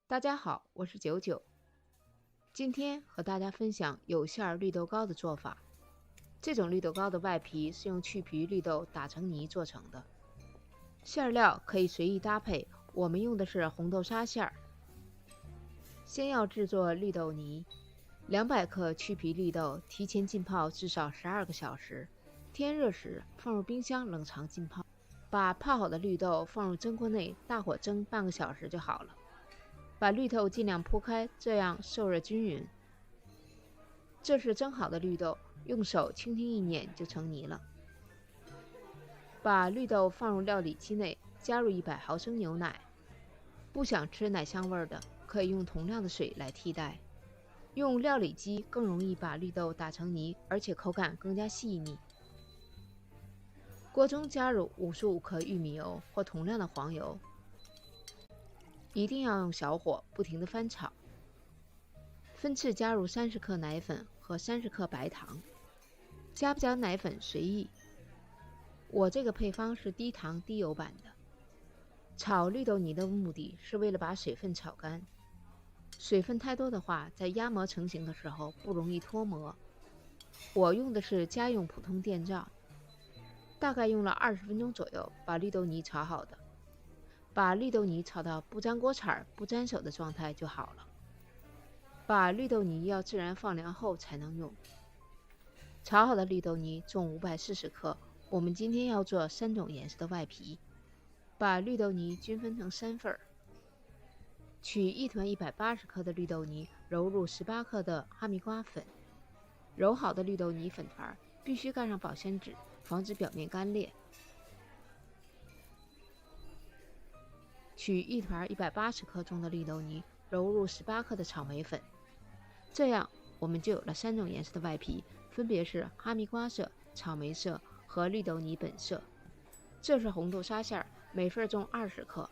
大家好，我是九九，今天和大家分享有馅绿豆糕的做法。这种绿豆糕的外皮是用去皮绿豆打成泥做成的，馅料可以随意搭配，我们用的是红豆沙馅儿。先要制作绿豆泥，200克去皮绿豆提前浸泡至少12个小时，天热时放入冰箱冷藏浸泡。把泡好的绿豆放入蒸锅内，大火蒸半个小时就好了。把绿豆尽量铺开，这样受热均匀。这是蒸好的绿豆，用手轻轻一碾就成泥了。把绿豆放入料理机内，加入100毫升牛奶。不想吃奶香味的，可以用同量的水来替代。用料理机更容易把绿豆打成泥，而且口感更加细腻。锅中加入55克玉米油或同量的黄油，一定要用小火不停地翻炒。分次加入30克奶粉和30克白糖，加不加奶粉随意。我这个配方是低糖低油版的。炒绿豆泥的目的是为了把水分炒干，水分太多的话，在压模成型的时候不容易脱模。我用的是家用普通电灶，大概用了20分钟左右把绿豆泥炒好的。把绿豆泥炒到不粘锅铲不粘手的状态就好了。把绿豆泥要自然放凉后才能用。炒好的绿豆泥重540克，我们今天要做3种颜色的外皮。把绿豆泥均分成3份。取一团180克的绿豆泥，揉入18克的哈密瓜粉。揉好的绿豆泥粉团必须盖上保鲜纸，防止表面干裂。取一团180克重的绿豆泥，揉入18克的草莓粉。这样我们就有了3种颜色的外皮，分别是哈密瓜色、草莓色和绿豆泥本色。这是红豆沙馅，每份重20克。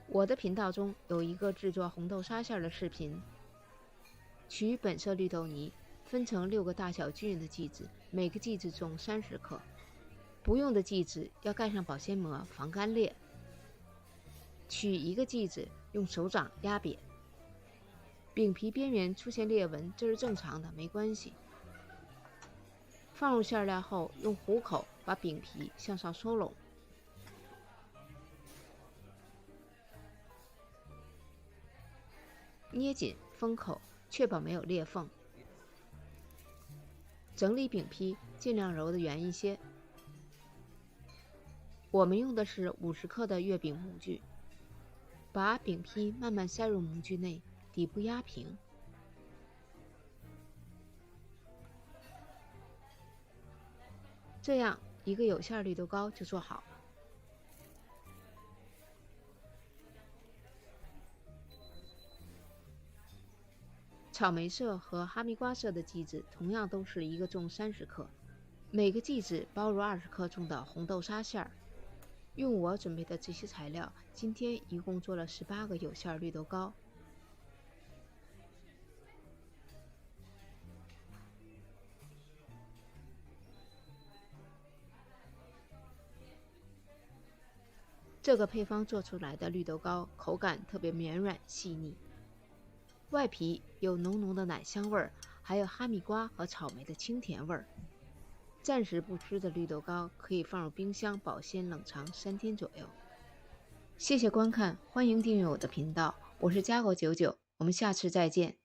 我的频道中有一个制作红豆沙馅的视频。取本色绿豆泥，分成6个大小均匀的剂子，每个剂子重30克。不用的剂子要盖上保鲜膜，防干裂。取一个剂子，用手掌压扁。饼皮边缘出现裂纹，这是正常的，没关系。放入馅料后，用虎口把饼皮向上收拢，捏紧封口，确保没有裂缝。整理饼皮，尽量揉得圆一些。我们用的是50克的月饼模具，把饼皮慢慢塞入模具内，底部压平。这样一个有馅绿豆糕就做好了。草莓色和哈密瓜色的剂子同样都是一个重30克，每个剂子包入20克重的红豆沙馅儿。用我准备的这些材料，今天一共做了18个有馅绿豆糕。这个配方做出来的绿豆糕口感特别绵软细腻，外皮有浓浓的奶香味儿，还有哈密瓜和草莓的清甜味儿。暂时不吃的绿豆糕可以放入冰箱保鲜冷藏3天左右。谢谢观看，欢迎订阅我的频道，我是家狗99，我们下次再见。